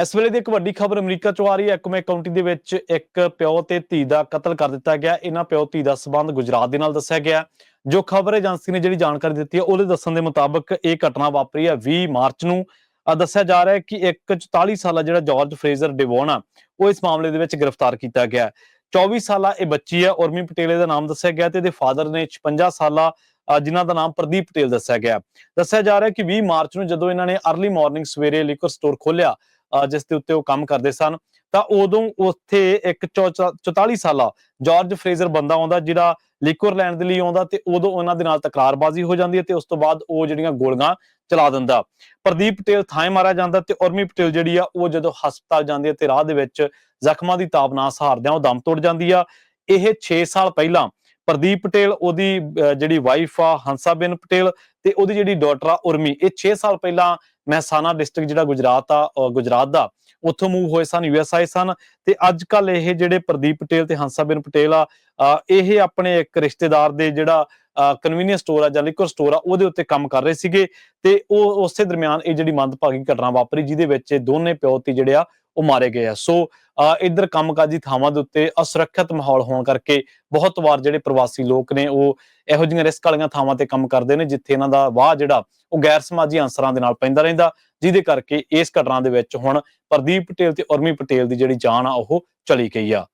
ਇਸ ਵੇਲੇ ਦੀ ਇੱਕ ਵੱਡੀ ਖਬਰ ਅਮਰੀਕਾ ਚੋਂ ਆ ਰਹੀ ਹੈ। ਐਕਮੇ ਕਾਉਂਟੀ ਦੇ ਵਿੱਚ ਇੱਕ ਪਿਓ ਤੇ ਧੀ ਦਾ ਕਤਲ ਕਰ ਦਿੱਤਾ ਗਿਆ। ਇਹਨਾਂ ਪਿਓ ਧੀ ਦਾ ਸਬੰਧ ਗੁਜਰਾਤ ਦੇ ਨਾਲ ਦੱਸਿਆ ਗਿਆ। ਜੋ ਖਬਰ ਏਜੰਸੀ ਨੇ ਜਿਹੜੀ ਜਾਣਕਾਰੀ ਦਿੱਤੀ ਹੈ ਉਹਦੇ ਦੱਸਣ ਦੇ ਮੁਤਾਬਕ ਇਹ ਘਟਨਾ ਵਾਪਰੀ ਹੈ 20 ਮਾਰਚ ਨੂੰ। ਦੱਸਿਆ ਜਾ ਰਿਹਾ ਹੈ ਕਿ ਇੱਕ 44 ਸਾਲਾ ਜਿਹੜਾ ਜਾਰਜ ਫਰੇਜ਼ਰ ਡਿਵੋਨ ਆ ਉਹ ਇਸ ਮਾਮਲੇ ਦੇ ਵਿੱਚ ਗ੍ਰਿਫਤਾਰ ਕੀਤਾ ਗਿਆ। 24 ਸਾਲਾ ਇਹ ਬੱਚੀ ਹੈ, ਉਰਮੀ ਪਟੇਲ ਦਾ ਨਾਮ ਦੱਸਿਆ ਗਿਆ ਤੇ ਇਹਦੇ ਫਾਦਰ ਨੇ 56 ਸਾਲਾ ਜਿਨ੍ਹਾਂ ਦਾ ਨਾਮ ਪ੍ਰਦੀਪ ਪਟੇਲ ਦੱਸਿਆ ਗਿਆ। ਦੱਸਿਆ ਜਾ ਰਿਹਾ ਕਿ 20 ਮਾਰਚ ਨੂੰ ਜਦੋਂ ਇਹਨਾਂ ਨੇ ਅਰਲੀ ਮਾਰਨਿੰਗ ਸਵੇਰੇ ਲਿਕਰ ਸਟੋਰ ਖੋਲਿਆ ਜਿਸ ਦੇ ਉੱਤੇ ਉਹ ਕੰਮ ਕਰਦੇ ਸਨ, ਤਾਂ ਉਦੋਂ ਉੱਥੇ ਇੱਕ 44 ਸਾਲਾ ਜਾਰਜ ਫਰੇਜ਼ਰ ਬੰਦਾ ਆਉਂਦਾ ਜਿਹੜਾ ਲਿਕਰ ਲੈਣ ਦੇ ਲਈ ਆਉਂਦਾ ਤੇ ਉਦੋਂ ਉਹਨਾਂ ਦੇ ਨਾਲ ਤਕਰਾਰਬਾਜ਼ੀ ਹੋ ਜਾਂਦੀ ਹੈ ਤੇ ਉਸ ਤੋਂ ਬਾਅਦ ਉਹ ਜਿਹੜੀਆਂ ਗੋਲੀਆਂ ਚਲਾ ਦਿੰਦਾ। ਪ੍ਰਦੀਪ ਪਟੇਲ ਥਾਂ ਮਾਰਿਆ ਜਾਂਦਾ ਤੇ ਉਰਮੀ ਪਟੇਲ ਜਿਹੜੀ ਆ ਉਹ ਜਦੋਂ ਹਸਪਤਾਲ ਜਾਂਦੀ ਹੈ ਤੇ ਰਾਹ ਦੇ ਵਿੱਚ ਜ਼ਖਮਾਂ ਦੀ ਤਾਬ ਨਾ ਸਹਾਰਦਿਆਂ ਉਹ ਦਮ ਤੋੜ ਜਾਂਦੀ ਆ। ਇਹ 6 ਸਾਲ ਪਹਿਲਾਂ ਪ੍ਰਦੀਪ ਪਟੇਲ, ਉਹਦੀ ਜਿਹੜੀ ਵਾਈਫ ਆ ਹੰਸਾਬੇਨ ਪਟੇਲ ਤੇ ਉਹਦੀ ਜਿਹੜੀ ਡਾਟਰ ਆ ਉਰਮੀ, ਇਹ 6 ਸਾਲ ਪਹਿਲਾਂ ਮਹਿਸਾਣਾ ਡਿਸਟ੍ਰਿਕਟ ਜਿਹੜਾ ਗੁਜਰਾਤ ਦਾ ਉੱਥੋਂ ਮੂਵ ਹੋਏ ਸਨ, US ਆਏ ਸਨ। ਤੇ ਅੱਜ ਕੱਲ ਇਹ ਜਿਹੜੇ ਪ੍ਰਦੀਪ ਪਟੇਲ ਤੇ ਹੰਸਾਬੇਨ ਪਟੇਲ ਆ ਇਹ ਆਪਣੇ ਇੱਕ ਰਿਸ਼ਤੇਦਾਰ ਦੇ ਜਿਹੜਾ ਕਨਵੀਨੀਅੰਸ ਸਟੋਰ ਆ ਜਾਂ ਲਿਕਰ ਸਟੋਰ ਆ ਉਹਦੇ ਉੱਤੇ ਕੰਮ ਕਰ ਰਹੇ ਸੀਗੇ ਤੇ ਉਹ ਉਸੇ ਦਰਮਿਆਨ ਇਹ ਜਿਹੜੀ ਮੰਦਭਾਗੀ ਘਟਨਾ ਵਾਪਰੀ ਜਿਹਦੇ ਵਿੱਚ ਦੋਨੇ ਪਿਓ ਧੀ ਜਿਹੜੇ ਆ ਉਹ ਮਾਰੇ ਗਏ ਆ। ਸੋ ਇੱਧਰ ਕੰਮਕਾਜੀ ਥਾਵਾਂ ਦੇ ਉੱਤੇ ਅਸੁਰੱਖਿਅਤ ਮਾਹੌਲ ਹੋਣ ਕਰਕੇ ਬਹੁਤ ਵਾਰ ਜਿਹੜੇ ਪ੍ਰਵਾਸੀ ਲੋਕ ਨੇ ਉਹ ਇਹੋ ਜਿਹੀਆਂ ਰਿਸਕ ਵਾਲੀਆਂ ਥਾਵਾਂ ਤੇ ਕੰਮ ਕਰਦੇ ਨੇ ਜਿੱਥੇ ਇਹਨਾਂ ਦਾ ਵਾਹ ਜਿਹੜਾ ਉਹ ਗੈਰ ਸਮਾਜੀ ਅਨਸਰਾਂ ਦੇ ਨਾਲ ਪੈਂਦਾ ਰਹਿੰਦਾ, ਜਿਹਦੇ ਕਰਕੇ ਇਸ ਘਟਨਾ ਦੇ ਵਿੱਚ ਹੁਣ ਪ੍ਰਦੀਪ ਪਟੇਲ ਤੇ ਉਰਮੀ ਪਟੇਲ ਦੀ ਜਿਹੜੀ ਜਾਨ ਆ ਉਹ ਚਲੀ ਗਈ ਆ।